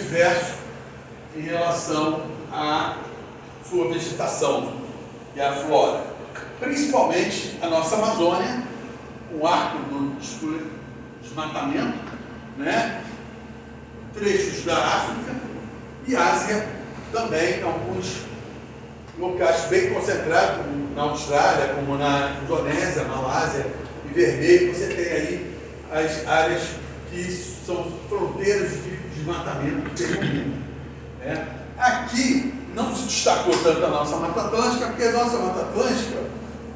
diverso em relação à sua vegetação e à flora. Principalmente a nossa Amazônia, o arco do desmatamento, né? Trechos da África e Ásia também, alguns locais bem concentrados, como na Austrália, como na Indonésia, Malásia e Vermelho, você tem aí as áreas que são fronteiras de desmatamento pelo mundo, né? Aqui não se destacou tanto a nossa Mata Atlântica, porque a nossa Mata Atlântica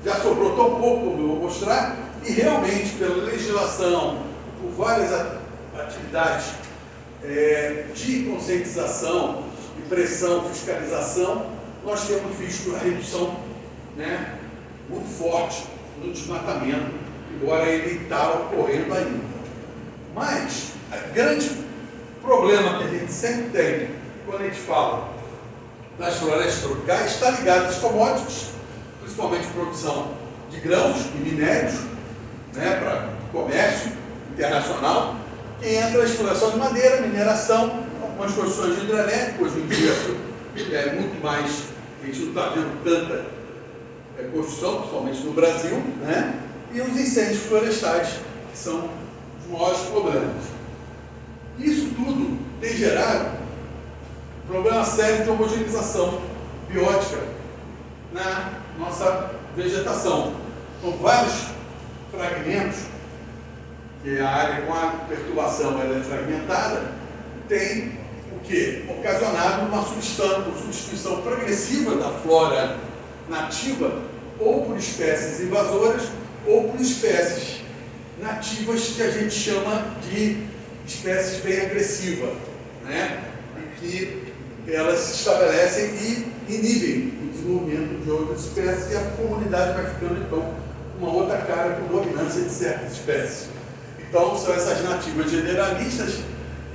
já sobrou tão pouco, como eu vou mostrar, e realmente, pela legislação, por várias atividades de conscientização, de pressão, fiscalização, nós temos visto a redução, né, muito forte no desmatamento, embora ele está ocorrendo ainda. Mas o grande problema que a gente sempre tem quando a gente fala das florestas tropicais está ligado às commodities, principalmente produção de grãos e minérios, né, para comércio internacional, que entra a exploração de madeira, mineração, algumas construções de hidrelétrica. Hoje em dia é muito mais, a gente não está vendo tanta construção, principalmente no Brasil, né, e os incêndios florestais, que são os maiores problemas. Isso tudo tem gerado um problema sério de homogeneização biótica na nossa vegetação. São vários fragmentos, que a área com a perturbação ela é fragmentada, tem o que? Ocasionado uma substituição progressiva da flora nativa, ou por espécies invasoras, ou por espécies nativas que a gente chama de espécies bem agressivas, né? E que elas se estabelecem e inibem o desenvolvimento de outras espécies, e a comunidade vai ficando, então, uma outra cara com dominância de certas espécies. Então, são essas nativas generalistas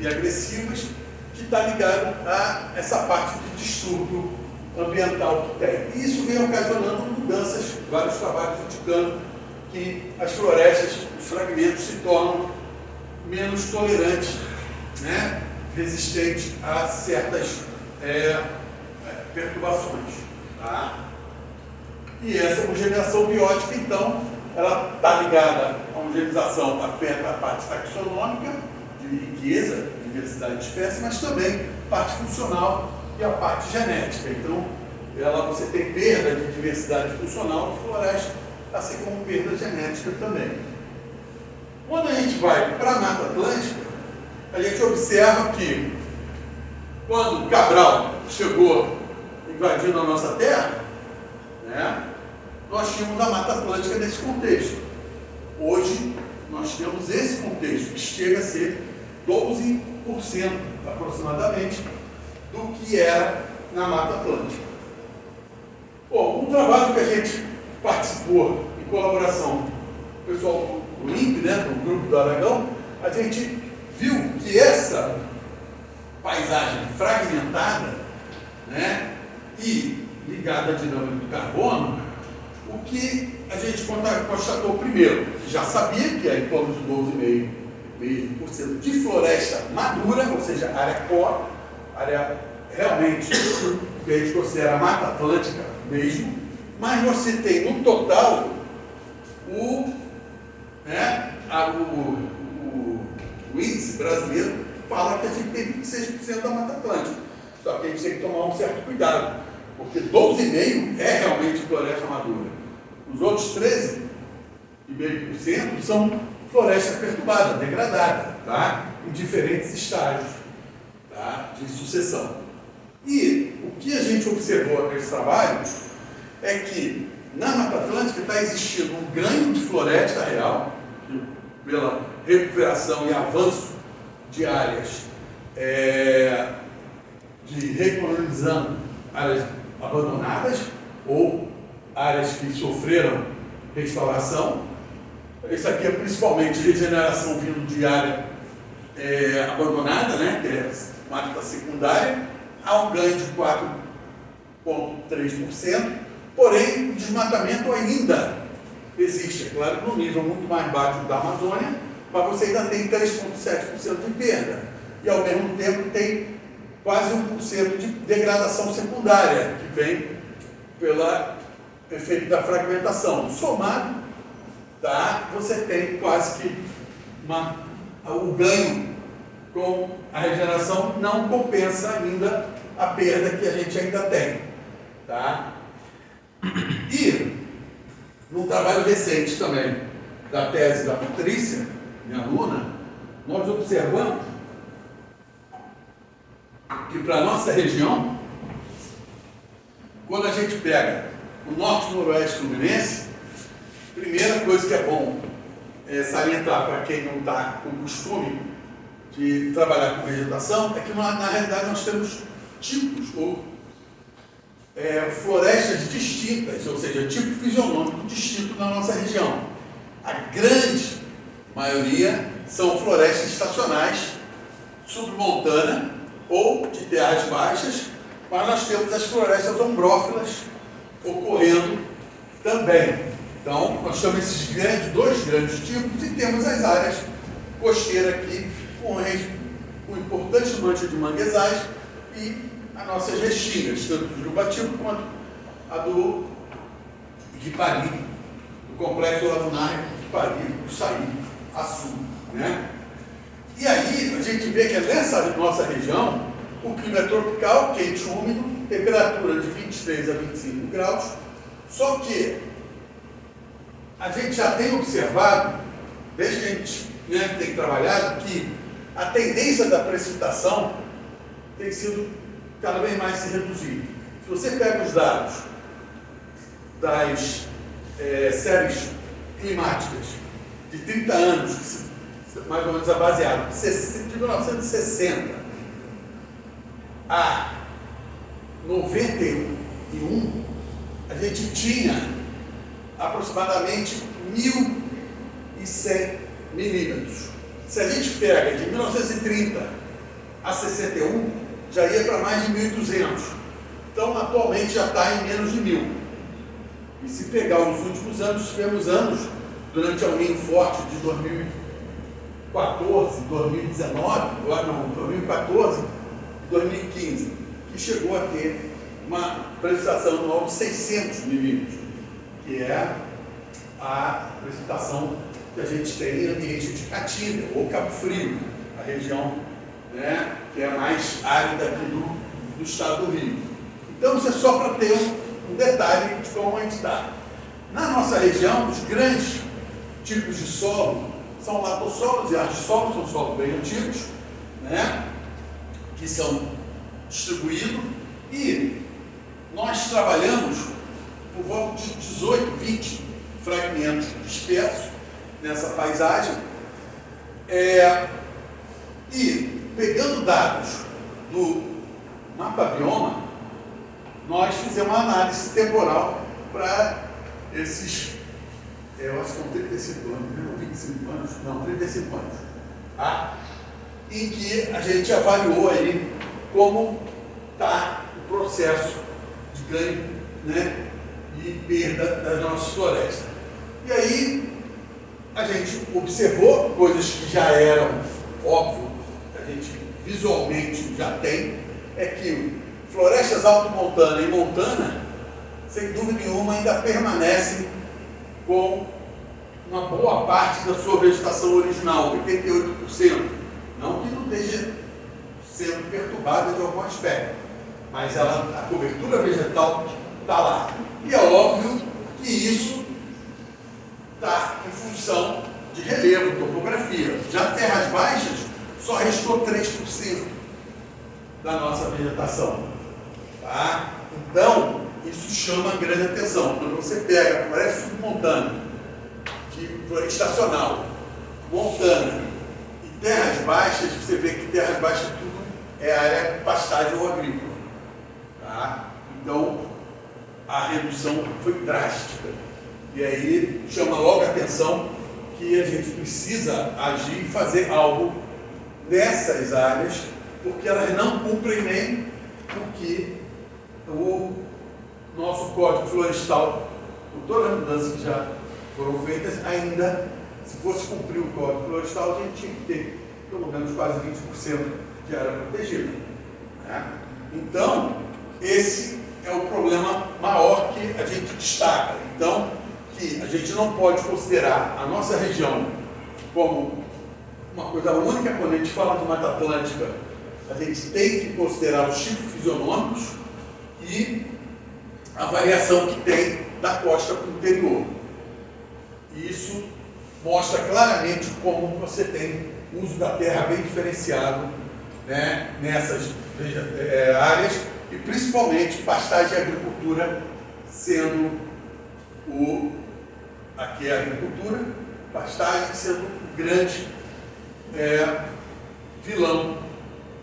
e agressivas que está ligado a essa parte de distúrbio ambiental que tem. E isso vem ocasionando mudanças, vários trabalhos indicando que as florestas, os fragmentos se tornam menos tolerantes, né, resistentes a certas perturbações. Tá? E essa homogeneização biótica, então, ela está ligada à homogeneização, afeta a parte taxonômica, de riqueza, diversidade de espécies, mas também parte funcional e a parte genética. Então, você tem perda de diversidade funcional de floresta, assim como perda genética também. Quando a gente vai para a Mata Atlântica, a gente observa que, quando o Cabral chegou invadindo a nossa terra, né, nós tínhamos a Mata Atlântica nesse contexto. Hoje, nós temos esse contexto, que chega a ser 12% aproximadamente do que era na Mata Atlântica. Bom, um trabalho que a gente participou em colaboração com o pessoal do INPE, né, do Grupo do Aragão, a gente viu que essa paisagem fragmentada, né, e ligada à dinâmica do carbono, o que a gente constatou primeiro, que já sabia que é em torno de 12,5% de floresta madura, ou seja, área core, área realmente que a gente considera Mata Atlântica mesmo, mas você tem no total o índice brasileiro fala que a gente tem 26% da Mata Atlântica. Só que a gente tem que tomar um certo cuidado, porque 12,5% é realmente floresta madura. Os outros 13,5% são floresta perturbada, degradada, tá? Em diferentes estágios, tá, de sucessão. E o que a gente observou nesse trabalho é que na Mata Atlântica está existindo um ganho de floresta real, pela recuperação e avanço de áreas, de recolonizando áreas abandonadas ou áreas que sofreram restauração. Isso aqui é principalmente regeneração vindo de área abandonada, né, que é mata secundária, há um ganho de 4,3%, porém o desmatamento ainda existe, é claro, num nível muito mais baixo da Amazônia, mas você ainda tem 3,7% de perda, e ao mesmo tempo tem quase 1% de degradação secundária, que vem pelo efeito da fragmentação. Somado, tá, você tem quase que o ganho com a regeneração não compensa ainda a perda que a gente ainda tem. Tá? E, num trabalho recente também, da tese da Patrícia, minha aluna, nós observamos que para a nossa região, quando a gente pega o norte e noroeste fluminense, primeira coisa que é bom salientar para quem não está com costume de trabalhar com vegetação, é que na realidade nós temos tipos ou florestas distintas, ou seja, tipo fisionômico distinto na nossa região. A grande maioria são florestas estacionais, submontana ou de terras baixas, mas nós temos as florestas ombrófilas ocorrendo também. Então, nós temos esses dois grandes tipos e temos as áreas costeiras aqui com importante mancha de manguezais e as nossas restingas, tanto do Jubatiba quanto a do Guipari, do complexo lagunar Guipari, do Saí, Açu, né? E aí a gente vê que nessa nossa região o clima é tropical, quente e úmido, temperatura de 23 a 25 graus, só que a gente já tem observado, desde que a gente tem trabalhado, que a tendência da precipitação tem sido cada vez mais se reduzir. Se você pega os dados das séries climáticas de 30 anos, mais ou menos baseado, de 1960 a 91, a gente tinha aproximadamente 1.100 milímetros. Se a gente pega de 1930 a 61, já ia para mais de 1.200. Então, atualmente já está em menos de 1.000. E se pegar os últimos anos, tivemos anos, durante a El Niño forte de 2014, 2019, 2014 e 2015, que chegou a ter uma precipitação anual de 600 milímetros, que é a precipitação que a gente tem em ambiente de Caatinga ou Cabo Frio, a região, né, que é mais árida aqui do estado do Rio. Então, isso é só para ter um detalhe de como a gente está. Na nossa região, os grandes tipos de solo são latossolos e argissolos, são solos bem antigos, né, que são distribuídos, e nós trabalhamos por volta de 18, 20 fragmentos dispersos nessa paisagem, e pegando dados do mapa bioma, nós fizemos uma análise temporal para esses, eu acho que são 35 anos, 25 anos, não, 35 anos, tá? Em que a gente avaliou aí como está o processo de ganho, né, e perda das nossas florestas. E aí a gente observou coisas que já eram óbvio, que a gente visualmente já tem, é que florestas alto-montana e montana, sem dúvida nenhuma, ainda permanecem com uma boa parte da sua vegetação original, 88%. Não que não esteja sendo perturbada de algum aspecto, mas a cobertura vegetal está lá. E é óbvio que isso está em função de relevo, topografia. Já terras baixas, só restou 3% da nossa vegetação. Tá? Então, isso chama grande atenção. Quando você pega a floresta submontana, estacional, montana e terras baixas, você vê que terras baixas tudo é área pastagem ou agrícola. Tá? Então, a redução foi drástica. E aí chama logo a atenção que a gente precisa agir e fazer algo nessas áreas, porque elas não cumprem nem o que o nosso Código Florestal, com todas as mudanças que já foram feitas, ainda, se fosse cumprir o Código Florestal, a gente tinha que ter pelo menos quase 20% de área protegida. né? Então, esse é o problema maior que a gente destaca. Então, que a gente não pode considerar a nossa região como uma coisa única. Quando a gente fala de Mata Atlântica, a gente tem que considerar os tipos fisionômicos e a variação que tem da costa para o interior. E isso mostra claramente como você tem uso da terra bem diferenciado, né, nessas áreas, e principalmente pastagem e agricultura sendo aqui é a agricultura, pastagem sendo o grande vilão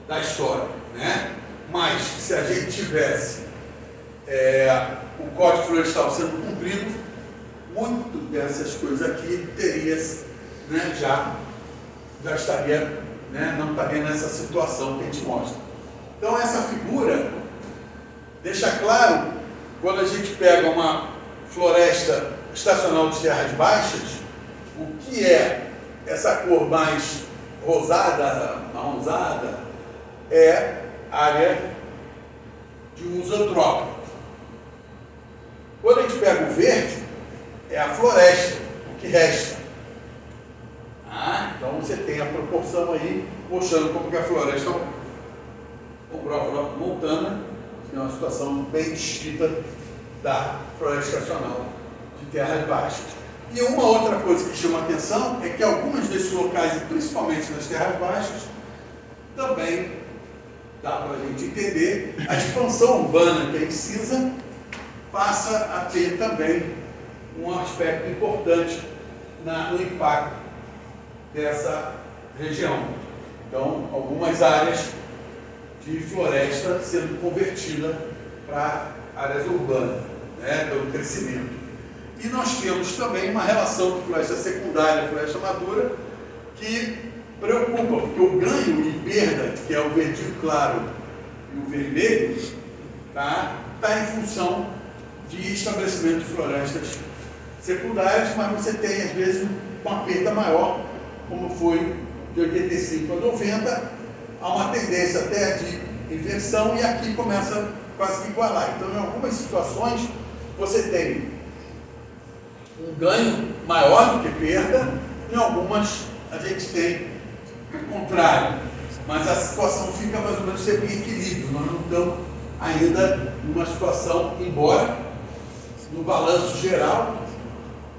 da história, né? Mas se a gente tivesse o Código Florestal sendo cumprido, muito dessas coisas aqui teria, né, já estaria, né, não estaria nessa situação que a gente mostra. Então essa figura deixa claro, quando a gente pega uma floresta estacional de terras baixas, o que é essa cor mais rosada, marronzada, é área de uso antrópico. Quando a gente pega o verde, é a floresta, o que resta. Então você tem a proporção aí, mostrando como que a floresta montana tem uma situação bem distinta da floresta estacional de terras baixas. E uma outra coisa que chama a atenção é que alguns desses locais, principalmente nas terras baixas, também dá para a gente entender a expansão urbana que é incisa, passa a ter também um aspecto importante no impacto dessa região. Então, algumas áreas de floresta sendo convertida para áreas urbanas, né, pelo crescimento. E nós temos também uma relação de floresta secundária e floresta madura que preocupa, porque o ganho e perda, que é o verdinho claro e o vermelho, está em função de estabelecimento de florestas secundárias, mas você tem, às vezes, uma perda maior, como foi de 85 a 90, há uma tendência até de inversão e aqui começa quase que igualar. Então, em algumas situações, você tem um ganho maior do que perda, em algumas a gente tem o contrário, mas a situação fica mais ou menos sempre em equilíbrio. Nós não estamos ainda numa situação, embora no balanço geral,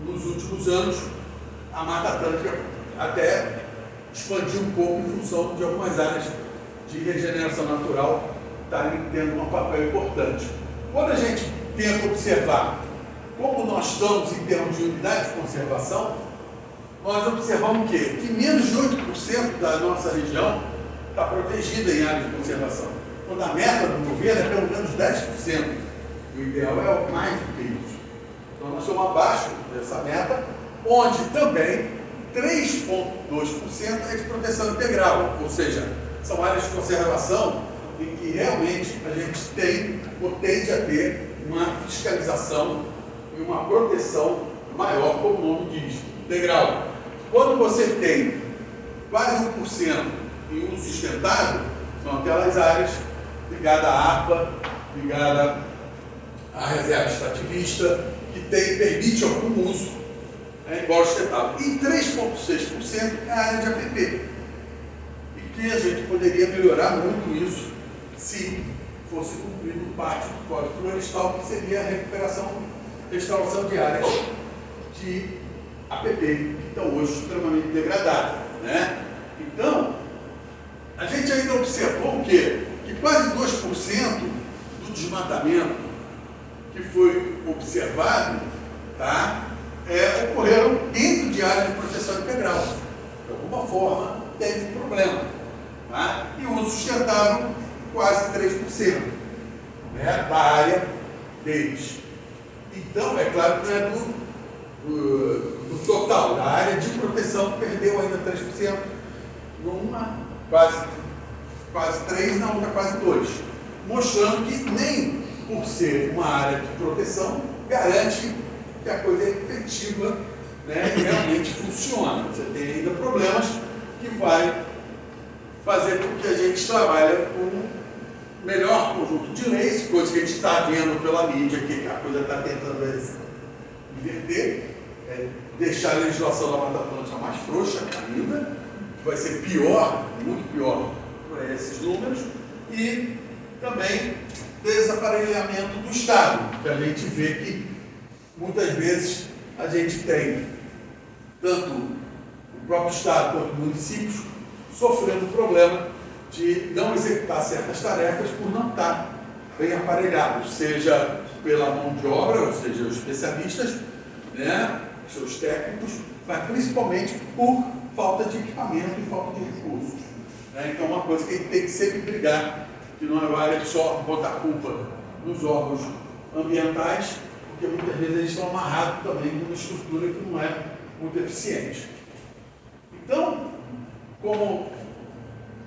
nos últimos anos, a Mata Atlântica até expandiu um pouco em função de algumas áreas de regeneração natural estarem tendo um papel importante. Quando a gente tenta observar como nós estamos em termos de unidade de conservação, nós observamos o quê? Que menos de 8% da nossa região está protegida em área de conservação. Quando a meta do governo é pelo menos 10%. O ideal é mais do que isso. Então nós estamos abaixo dessa meta, onde também 3,2% é de proteção integral, ou seja, são áreas de conservação em que realmente a gente tem ou tende a ter uma fiscalização e uma proteção maior, como o nome diz, integral. Quando você tem quase 1% em uso sustentável, são aquelas áreas ligadas à APA, ligadas à reserva extrativista, que permite algum uso igual sustentável. E 3,6% é a área de APP. E que a gente poderia melhorar muito isso se fosse cumprido parte do Código Florestal, que seria a restauração de áreas de APP, que estão hoje extremamente degradadas, né? Então, a gente ainda observou o quê? Que quase 2% do desmatamento que foi observado, tá, ocorreram dentro de áreas de proteção integral. De alguma forma, teve um problema. Tá? E o uso sustentável, quase 3%, né, da área deles. Então, é claro que não é do total, da área de proteção, perdeu ainda 3%, numa quase 3%, na outra quase 2%. Mostrando que nem por ser uma área de proteção, garante que a coisa é efetiva, né, e realmente funciona. Você tem ainda problemas que vai fazer com que a gente trabalhe com melhor conjunto de leis, coisa que a gente está vendo pela mídia, que a coisa está tentando inverter, deixar a legislação da Mata Atlântica mais frouxa ainda, que vai ser pior, muito pior para esses números, e também desaparelhamento do Estado, que a gente vê que muitas vezes a gente tem tanto o próprio Estado quanto municípios sofrendo o problema de não executar certas tarefas por não estar bem aparelhados, seja pela mão de obra, ou seja, os especialistas, né, seus técnicos, mas principalmente por falta de equipamento e falta de recursos. Né? Então, uma coisa que a gente tem que sempre brigar, que não vale só botar culpa nos órgãos ambientais, porque muitas vezes eles estão amarrados também com uma estrutura que não é muito eficiente. Então, como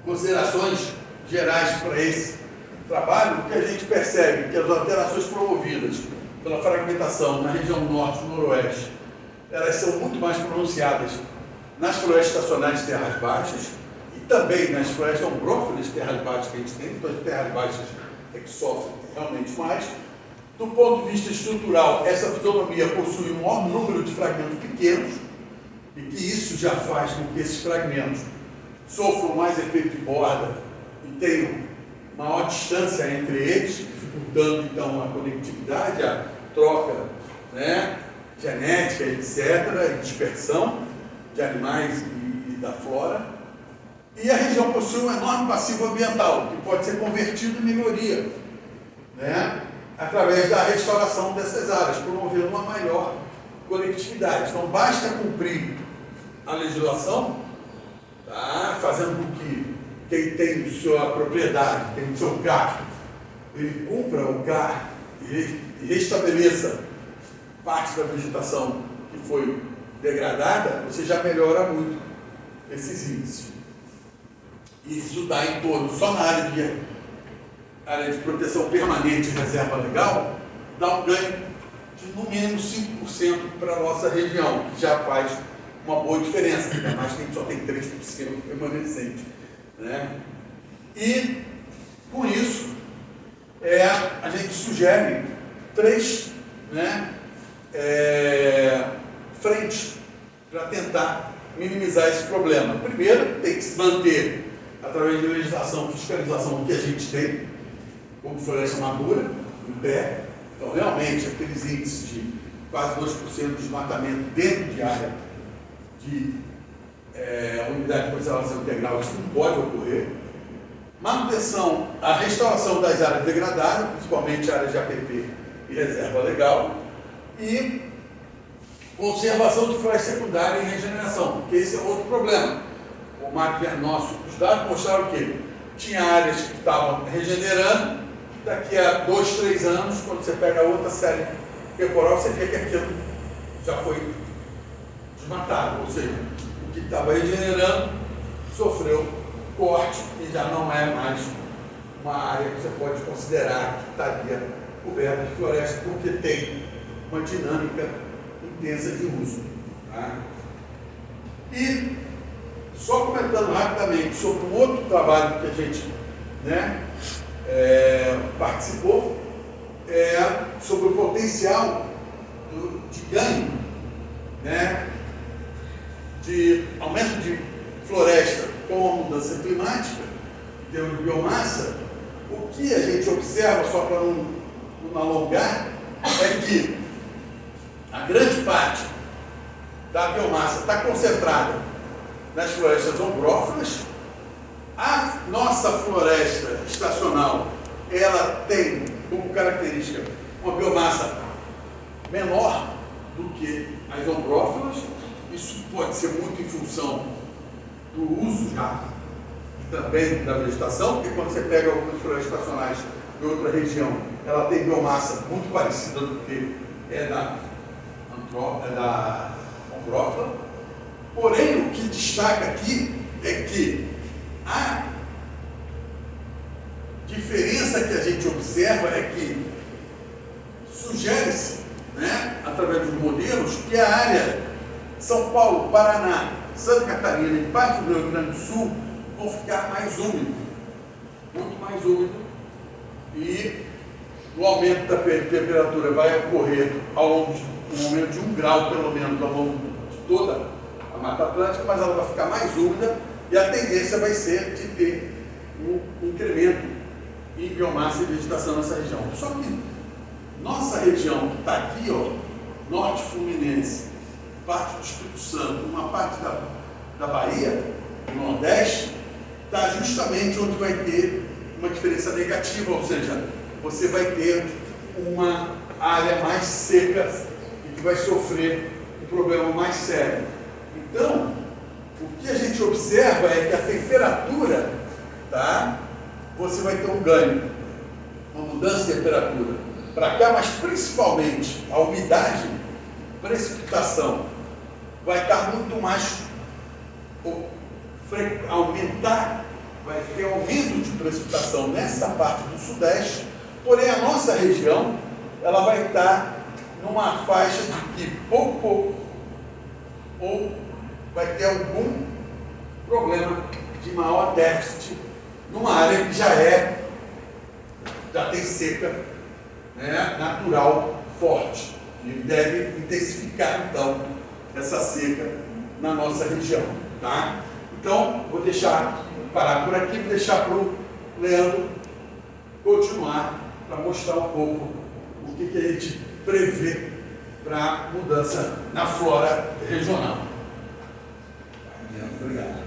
considerações gerais para esse trabalho, o que a gente percebe é que as alterações promovidas pela fragmentação na região norte e noroeste, elas são muito mais pronunciadas nas florestas estacionais de terras baixas e também nas florestas ombrófilas de terras baixas que a gente tem. Então, as terras baixas é que sofrem realmente mais. Do ponto de vista estrutural, essa fitonomia possui um maior número de fragmentos pequenos e que isso já faz com que esses fragmentos sofram mais efeito de borda e tenham maior distância entre eles, dificultando então a conectividade, a troca, né, genética, etc., dispersão de animais e da flora. E a região possui um enorme passivo ambiental, que pode ser convertido em melhoria, né, através da restauração dessas áreas, promovendo uma maior conectividade. Então, basta cumprir a legislação, tá, fazendo com que quem tem sua propriedade, tem o seu carro, ele cumpra o carro e restabeleça parte da vegetação que foi degradada, você já melhora muito esses índices. E isso dá em torno, só na área de proteção permanente e reserva legal, dá um ganho de no mínimo 5% para a nossa região, que já faz uma boa diferença, ainda mais que a gente só tem 3% permanecente. Né? E, com isso, a gente sugere 3, né, frentes para tentar minimizar esse problema. Primeiro, tem que se manter, através de legislação, fiscalização que a gente tem, como floresta madura, em pé. Então, realmente, aqueles índices de quase 2% de desmatamento dentro de área de unidade de conservação integral, isso não pode ocorrer. Manutenção, a restauração das áreas degradadas, principalmente áreas de APP e reserva legal, e conservação de floresta secundária e regeneração, porque esse é outro problema. O os dados mostraram que tinha áreas que estavam regenerando, daqui a 2, 3 anos, quando você pega outra série temporal, você vê que aquilo já foi desmatado, ou seja, o que estava regenerando sofreu corte e já não é mais uma área que você pode considerar que estaria coberta de floresta, porque tem uma dinâmica intensa de uso. Tá? E só comentando rapidamente sobre um outro trabalho que a gente, né, participou, sobre o potencial de ganho, né, de aumento de floresta com a mudança climática, em termos de biomassa. O que a gente observa, só para não alongar, é que a grande parte da biomassa está concentrada nas florestas ombrófilas. A nossa floresta estacional, ela tem como característica uma biomassa menor do que as ombrófilas. Isso pode ser muito em função do uso já também da vegetação, porque quando você pega algumas florestas estacionais de outra região, ela tem biomassa muito parecida do que da ombrófila. Porém, o que destaca aqui é que a diferença que a gente observa é que sugere-se, né, através dos modelos, que a área São Paulo, Paraná, Santa Catarina e parte do Rio Grande do Sul vão ficar mais úmido, muito mais úmido e o aumento da temperatura vai ocorrer ao longo de um aumento de 1 grau, pelo menos, ao longo de toda a Mata Atlântica, mas ela vai ficar mais úmida e a tendência vai ser de ter um incremento em biomassa e vegetação nessa região. Só que nossa região, que está aqui, ó, norte fluminense, parte do Espírito Santo, uma parte da Bahia, do Nordeste, está justamente onde vai ter uma diferença negativa, ou seja, você vai ter uma área mais seca e que vai sofrer um problema mais sério. Então, o que a gente observa é que a temperatura, tá? Você vai ter um ganho, uma mudança de temperatura para cá, mas principalmente a umidade, precipitação, vai estar muito mais aumentar, vai ter aumento de precipitação nessa parte do Sudeste, porém a nossa região, ela vai estar numa faixa de que pouco ou vai ter algum problema de maior déficit numa área que já tem seca, né, natural forte, e deve intensificar então essa seca na nossa região, tá? Então, vou parar por aqui, vou deixar para o Leandro continuar para mostrar um pouco o que a gente prevê para mudança na flora regional. Obrigado.